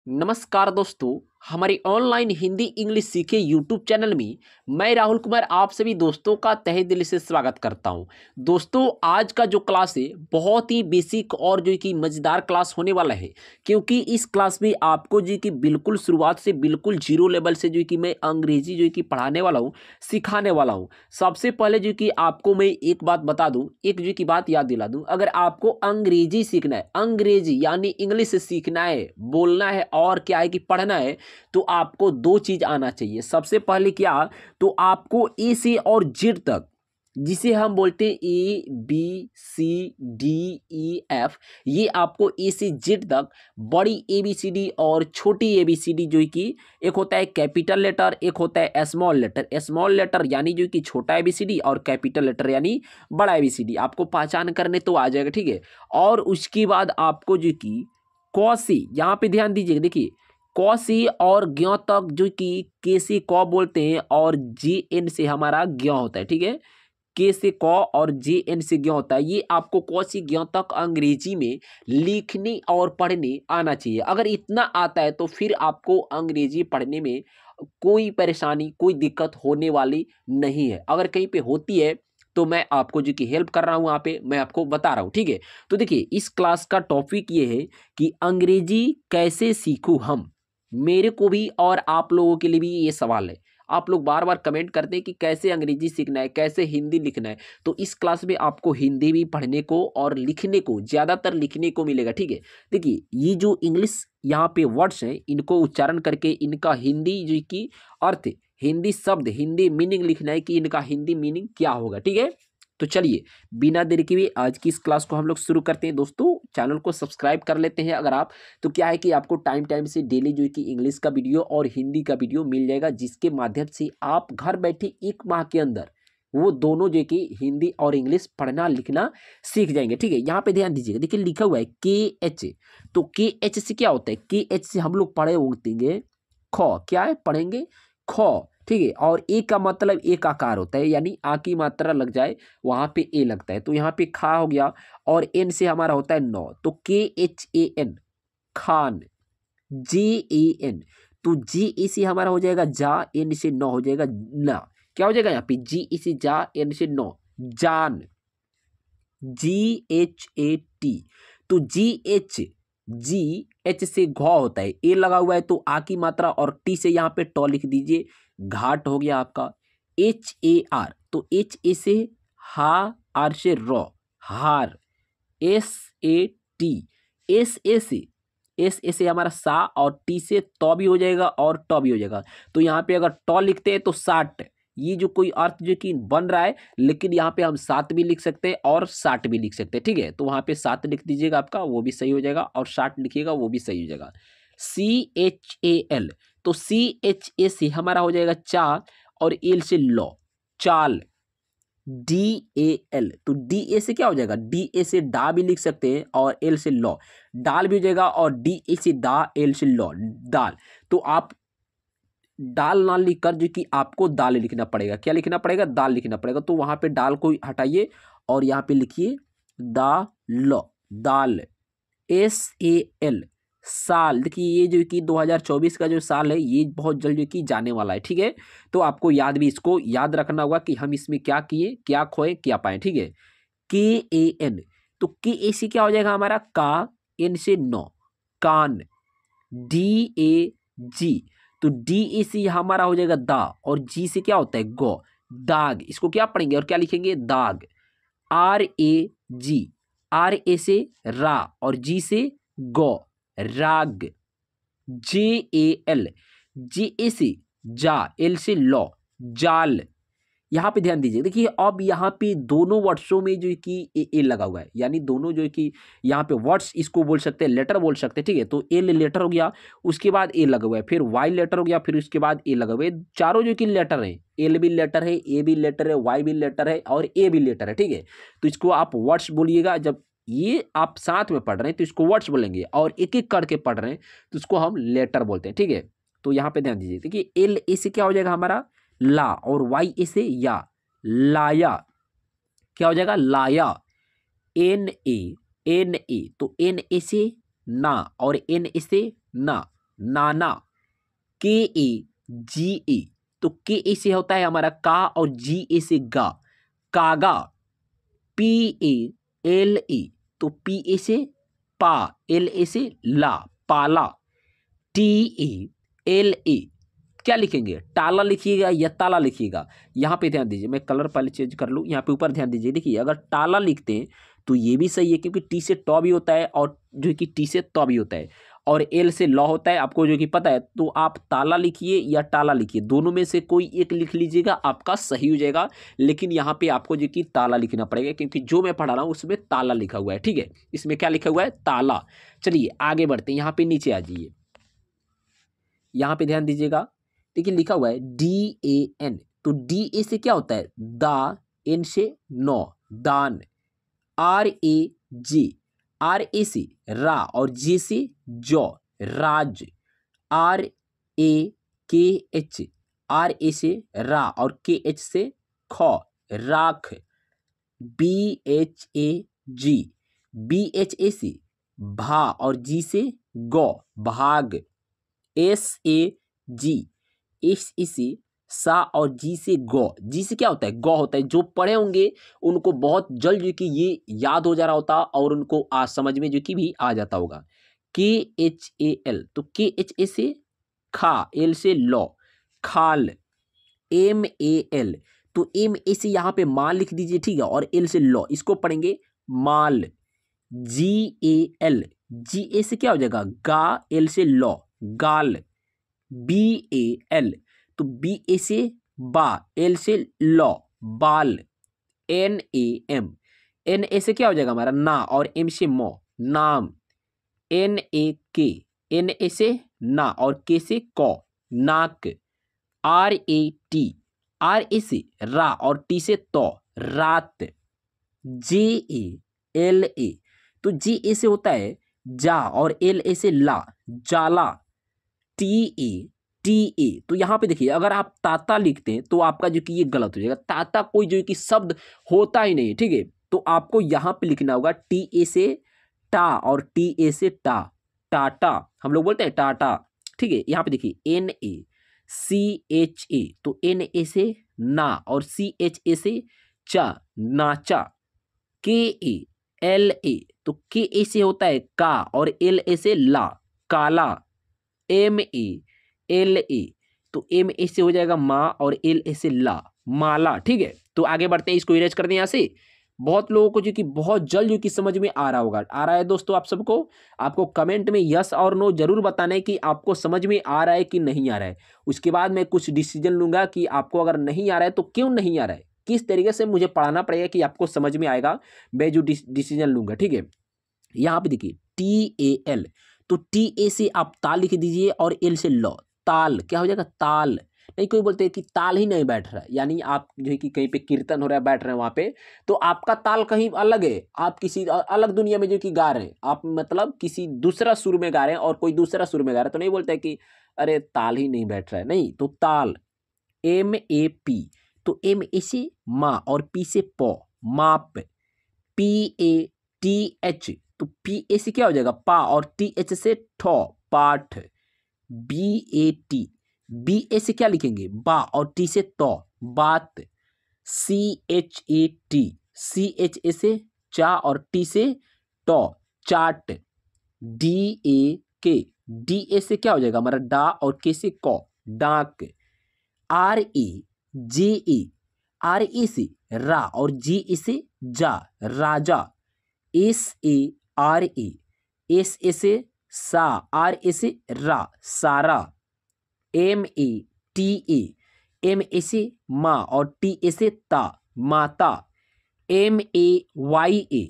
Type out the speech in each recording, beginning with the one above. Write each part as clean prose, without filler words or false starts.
नमस्कार दोस्तों, हमारे ऑनलाइन हिंदी इंग्लिश सीखे यूट्यूब चैनल में मैं राहुल कुमार आप सभी दोस्तों का तहे दिल से स्वागत करता हूं। दोस्तों, आज का जो क्लास है बहुत ही बेसिक और जो कि मज़ेदार क्लास होने वाला है, क्योंकि इस क्लास में आपको जो कि बिल्कुल शुरुआत से बिल्कुल जीरो लेवल से जो कि मैं अंग्रेजी जो कि पढ़ाने वाला हूँ, सिखाने वाला हूँ। सबसे पहले जो कि आपको मैं एक बात बता दूँ, एक जो कि बात याद दिला दूँ, अगर आपको अंग्रेजी सीखना है, अंग्रेजी यानी इंग्लिश सीखना है, बोलना है और क्या है कि पढ़ना है, तो आपको दो चीज आना चाहिए। सबसे पहले क्या, तो आपको ए से और जेड तक, जिसे हम बोलते हैं A B C D E F, ये आपको ए से जेड तक बड़ी ए बी सी डी और छोटी ए बी सी डी, जो कि एक होता है कैपिटल लेटर, एक होता है स्मॉल लेटर। स्मॉल लेटर यानी जो कि छोटा ए बी सी डी और कैपिटल लेटर यानी बड़ा ए बी सी डी, आपको पहचान करने तो आ जाएगा, ठीक है। और उसके बाद आपको जो कि क से, यहाँ पे ध्यान दीजिएगा, देखिए क से और ज्ञ तक जो कि के से क बोलते हैं और जे एन से हमारा ज्ञ होता है, ठीक है। के से क और जे एन से ज्ञ होता है। ये आपको क से ज्ञ तक अंग्रेजी में लिखने और पढ़ने आना चाहिए। अगर इतना आता है तो फिर आपको अंग्रेजी पढ़ने में कोई परेशानी, कोई दिक्कत होने वाली नहीं है। अगर कहीं पे होती है तो मैं आपको जो कि हेल्प कर रहा हूँ, वहाँ पे मैं आपको बता रहा हूँ, ठीक है। तो देखिए, इस क्लास का टॉपिक ये है कि अंग्रेजी कैसे सीखूं हम। मेरे को भी और आप लोगों के लिए भी ये सवाल है। आप लोग बार बार कमेंट करते हैं कि कैसे अंग्रेजी सीखना है, कैसे हिंदी लिखना है। तो इस क्लास में आपको हिंदी भी पढ़ने को और लिखने को, ज़्यादातर लिखने को मिलेगा, ठीक है। देखिए, ये जो इंग्लिश यहाँ पे वर्ड्स हैं, इनको उच्चारण करके इनका हिंदी जो कि अर्थ, हिंदी शब्द, हिंदी मीनिंग लिखना है कि इनका हिंदी मीनिंग क्या होगा, ठीक है। तो चलिए, बिना देरी के हुए आज की इस क्लास को हम लोग शुरू करते हैं। दोस्तों, चैनल को सब्सक्राइब कर लेते हैं अगर आप, तो क्या है कि आपको टाइम टाइम से डेली जो कि इंग्लिश का वीडियो और हिंदी का वीडियो मिल जाएगा, जिसके माध्यम से आप घर बैठे 1 माह के अंदर वो दोनों जो कि हिंदी और इंग्लिश पढ़ना लिखना सीख जाएंगे, ठीक है। यहाँ पे ध्यान दीजिएगा, देखिए लिखा हुआ है के एच। तो के एच से क्या होता है, के एच से हम लोग पढ़े होंगे ख, क्या है पढ़ेंगे ख, ठीक है। और ए का मतलब एक आकार होता है, यानी आ की मात्रा लग जाए वहां पे ए लगता है, तो यहाँ पे खा हो गया। और एन से हमारा होता है नौ, तो K H A N, Khan. J A N, तो जे ए से हमारा हो जाएगा जा, एन से नौ हो जाएगा ना। क्या हो जाएगा यहाँ पे, जी ए से जा, एन से नौ, जान। जी एच ए टी, तो जी एच से घ होता है, ए लगा हुआ है तो आ की मात्रा, और टी से यहाँ पे टॉ लिख दीजिए, घाट हो गया आपका। एच ए आर, तो एच ए से हा, आर से रॉ, हार। S A T, S A से हमारा सा, और टी से तौ भी हो जाएगा और टॉ भी हो जाएगा। तो यहाँ पे अगर टॉ लिखते हैं तो 60, ये जो कोई अर्थ जो कि बन रहा है, लेकिन यहाँ पे हम 7 भी लिख सकते हैं और 60 भी लिख सकते हैं, ठीक है। तो वहाँ पे 7 लिख दीजिएगा आपका, वो भी सही हो जाएगा, और 60 लिखिएगा वो भी सही हो जाएगा। सी एच ए एल, तो सी एच ए से हमारा हो जाएगा चा, और एल से लॉ, चाल। डी ए एल, तो डी ए से क्या हो जाएगा, डी ए से डा भी लिख सकते हैं और एल से लॉ, डाल भी हो जाएगा, और डी ए से दा, एल से लॉ, दाल। तो आप डाल ना लिखकर जो कि आपको दाल लिखना पड़ेगा, क्या लिखना पड़ेगा, दाल लिखना पड़ेगा। तो वहां पे डाल को हटाइए और यहाँ पे लिखिए दा law, dal. S A L, साल। देखिए, ये जो कि 2024 का जो साल है, ये बहुत जल्द जो कि जाने वाला है, ठीक है। तो आपको याद भी, इसको याद रखना होगा कि हम इसमें क्या किए, क्या खोए, क्या पाए, ठीक है। के ए एन, तो के ए से क्या हो जाएगा हमारा का, एन से नौ, कान। डी ए जी, तो डी ए से हमारा हो जाएगा दा, और जी से क्या होता है गो, दाग। इसको क्या पढ़ेंगे और क्या लिखेंगे, दाग। R A ji, R A से रा, और जी से गो, राग। जे ए एल, जे ए से जा, एल से लॉ, जाल। यहाँ पे ध्यान दीजिए, देखिए अब यहाँ पे दोनों वर्ड्सों में जो कि ए लगा हुआ है, यानी दोनों जो है कि यहाँ पे वर्ड्स इसको बोल सकते हैं, लेटर बोल सकते हैं, ठीक है। तो एल लेटर हो गया, उसके बाद ए लगा हुआ है, फिर वाई लेटर हो गया, फिर उसके बाद ए लगा हुआ है। चारों जो कि लेटर है, एल भी लेटर है, ए भी लेटर है, वाई भी लेटर है और ए भी लेटर है, ठीक है। तो इसको आप वर्ड्स बोलिएगा। जब ये आप साथ में पढ़ रहे हैं तो इसको वर्ड्स बोलेंगे, और एक एक करके पढ़ रहे हैं तो इसको हम लेटर बोलते हैं, ठीक है। तो यहाँ पे ध्यान दीजिए, देखिए एल ए से क्या हो जाएगा हमारा ला, और वाई ए से या, लाया। क्या हो जाएगा, लाया। एन ए, तो एन ए से ना, और एन ए से ना, नाना, KAGA, तो KA से होता है हमारा का और GA से गा, कागा। PALA, तो PA से पा, LA से ला, पाला। TALA, क्या लिखेंगे, टाला लिखिएगा या ताला लिखिएगा। यहाँ पे ध्यान दीजिए, मैं कलर पहले चेंज कर लूँ। यहाँ पे ऊपर ध्यान दीजिए, देखिए अगर टाला लिखते हैं तो ये भी सही है, क्योंकि टी से टॉ भी होता है और जो कि टी से तौ भी होता है, और एल से लॉ होता है, आपको जो कि पता है। तो आप ताला लिखिए या टाला लिखिए, दोनों में से कोई एक लिख लीजिएगा, आपका सही हो जाएगा। लेकिन यहाँ पे आपको जो कि ताला लिखना पड़ेगा, क्योंकि जो मैं पढ़ा रहा हूँ उसमें ताला लिखा हुआ है, ठीक है। इसमें क्या लिखा हुआ है, ताला। चलिए आगे बढ़ते हैं, यहाँ पे नीचे आ जाइए, यहाँ पे ध्यान दीजिएगा, देखिए लिखा हुआ है DAN, तो DA से क्या होता है, दा, एन से नौ, दान। RAJ, RA से रा और जे से जौ, राज। RAKH, RA से रा और KH से खौ, राख। BHAG, BHA से भा और जी से गौ, भाग। SAG, SE से सा और जी से गौ, जी से क्या होता है, गौ होता है। जो पढ़े होंगे उनको बहुत जल्द जो कि ये याद हो जा रहा होता और उनको आज समझ में जो कि भी आ जाता होगा। KHAL, तो KHA से खा, एल से लौ, खाल। MAL, तो MA से यहाँ पे माल लिख दीजिए, ठीक है, और एल से लौ, इसको पढ़ेंगे माल। GAL, GA से क्या हो जाएगा, गा, एल से लौ, गाल। BAL, तो BA से बा, एल से लौ, बाल। NAM, NA से क्या हो जाएगा हमारा ना और M से मो, नाम। NAK, NA से ना और K से कौ, नाक। RAT, RA से रा और T से तो, रात। JALA, तो JA से होता है जा और LA से ला, जाला। TA, तो यहाँ पे देखिए अगर आप ताता लिखते हैं तो आपका जो कि ये गलत हो जाएगा। ताता कोई जो कि शब्द होता ही नहीं, ठीक है। तो आपको यहाँ पे लिखना होगा TA से टा और TA से टा, टाटा, हम लोग बोलते हैं टाटा, ठीक है। यहाँ पे देखिए NACHA, तो NA से ना और CHA से चा, नाचा। KALA, तो KA से होता है का और LA से ला, काला। MALA, तो MA से हो जाएगा माँ और LA से ला, माला, ठीक है। तो आगे बढ़ते हैं, इसको इरेज कर दें यहाँ से। बहुत लोगों को जो कि बहुत जल्द जो कि समझ में आ रहा होगा, आ रहा है दोस्तों आप सबको। आपको कमेंट में यस और नो जरूर बताना है कि आपको समझ में आ रहा है कि नहीं आ रहा है। उसके बाद मैं कुछ डिसीजन लूंगा कि आपको अगर नहीं आ रहा है तो क्यों नहीं आ रहा है, किस तरीके से मुझे पढ़ाना पड़ेगा कि आपको समझ में आएगा, मैं जो डिसीजन लूंगा, ठीक है। यहाँ पे देखिए TAL, तो TA से आप ताल लिख दीजिए और एल से लौ, ताल, क्या हो जाएगा, ताल। नहीं कोई बोलते हैं कि ताल ही नहीं बैठ रहा है, यानी आप जो है कि कहीं पे कीर्तन हो रहा है, बैठ रहे हैं वहां पे, तो आपका ताल कहीं अलग है, आप किसी अलग दुनिया में जो कि गा रहे हैं, आप मतलब किसी दूसरा सुर में गा रहे हैं और कोई दूसरा सुर में गा रहा है, तो नहीं बोलते कि अरे ताल ही नहीं बैठ रहा है, नहीं, तो ताल। MAP, तो MA से माँ और P से पौ, माप। PATH, तो PA से क्या हो जाएगा पा और TH से ठो, पाठ। BAT, BA से क्या लिखेंगे बा और T से तो, बात। CHAT, CHA से चा और T से तो, चाट। DAK, DA से क्या हो जाएगा हमारा डा और K से को, डाक। RAJA, RA से रा और GA से जा, राजा। SARA, SA से सा, RA से रा, सारा। MATA, MA से माँ और TA से ता, माता। MAYA,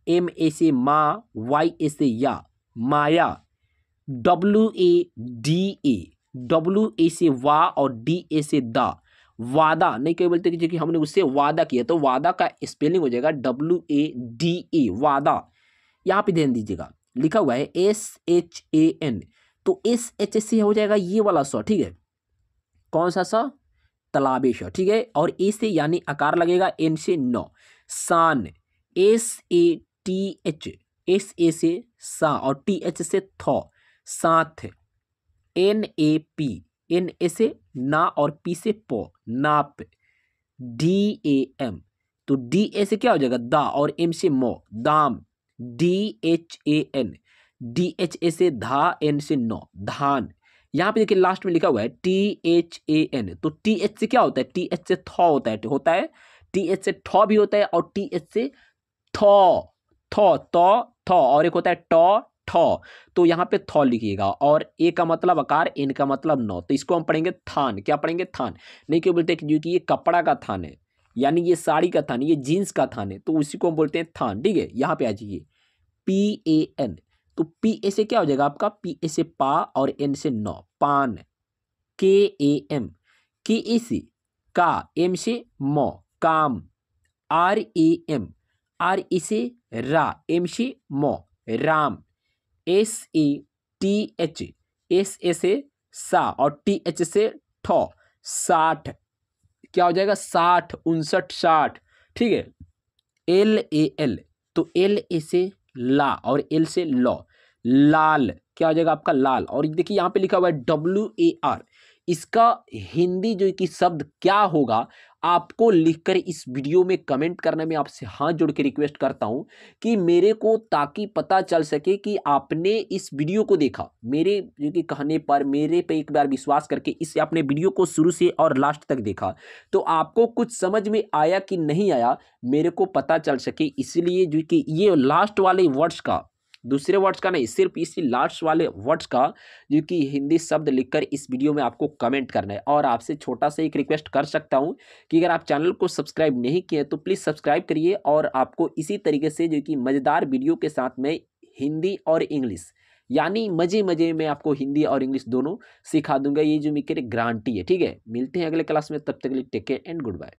MA से माँ, YA से या, माया। WADA, WA से वा और DA से दा, वादा। नहीं कई बोलते कि हमने उससे वादा किया, तो वादा का स्पेलिंग हो जाएगा WADA, वादा। यहाँ पे ध्यान दीजिएगा लिखा हुआ है SHAN, तो SH से हो जाएगा ये वाला स, ठीक है, कौन सा सा, तलाबेश, ठीक है। और ए से यानी आकार लगेगा, एन से नौ, शान। SATH, SA से सा और TH से थौ, साथ। NAP, NA से ना और P से पो, नाप। DAM, तो DA से क्या हो जाएगा दा और M से मो, दाम। DHAN, DHA से धा, N से नो, धान। यहाँ पे देखिए लास्ट में लिखा हुआ है THAN, तो TH से क्या होता है, TH से थौ होता है TH से ठौ भी होता है और TH से थौ, थौ तो थौ, और एक होता है टॉ ठौ, तो यहाँ पे थौ लिखिएगा। और ए का मतलब आकार, एन का मतलब नौ, तो इसको हम पढ़ेंगे थान। क्या पढ़ेंगे, थान। नहीं क्यों बोलते हैं कि ये कपड़ा का थान है, यानी ये साड़ी का थान, ये जीन्स का थान है, तो उसी को हम बोलते हैं थान। ठीक है, यहाँ पे आ जाइए PAN, तो PA से क्या हो जाएगा आपका, PA से पा और N से नौ, पान। KAM, KA से का, M से मो, काम। RAM, RE से रा, M से मो, राम। SATH, SA से सा और TH से ठो, साठ। क्या हो जाएगा, 60, 59, 60। ठीक है। LAL, तो LA से ला और L से लो, लाल। क्या हो जाएगा आपका, लाल। और देखिए यहाँ पे लिखा हुआ है WAR, इसका हिंदी जो कि शब्द क्या होगा, आपको लिखकर इस वीडियो में कमेंट करने में आपसे हाथ जोड़ के रिक्वेस्ट करता हूं कि मेरे को, ताकि पता चल सके कि आपने इस वीडियो को देखा, मेरे जो कि कहने पर मेरे पे एक बार विश्वास करके इस आपने वीडियो को शुरू से और लास्ट तक देखा, तो आपको कुछ समझ में आया कि नहीं आया, मेरे को पता चल सके। इसलिए जो कि ये लास्ट वाले वर्ड्स का, दूसरे वर्ड्स का नहीं, सिर्फ इसी लास्ट वाले वर्ड्स का जो कि हिंदी शब्द लिखकर इस वीडियो में आपको कमेंट करना है। और आपसे छोटा सा एक रिक्वेस्ट कर सकता हूं कि अगर आप चैनल को सब्सक्राइब नहीं किए तो प्लीज़ सब्सक्राइब करिए, और आपको इसी तरीके से जो कि मज़ेदार वीडियो के साथ में हिंदी और इंग्लिश, यानी मज़े मज़े में आपको हिंदी और इंग्लिश दोनों सिखा दूंगा, ये जो मेरी गारंटी है। ठीक है, मिलते हैं अगले क्लास में, तब तक के लिए take care and good bye.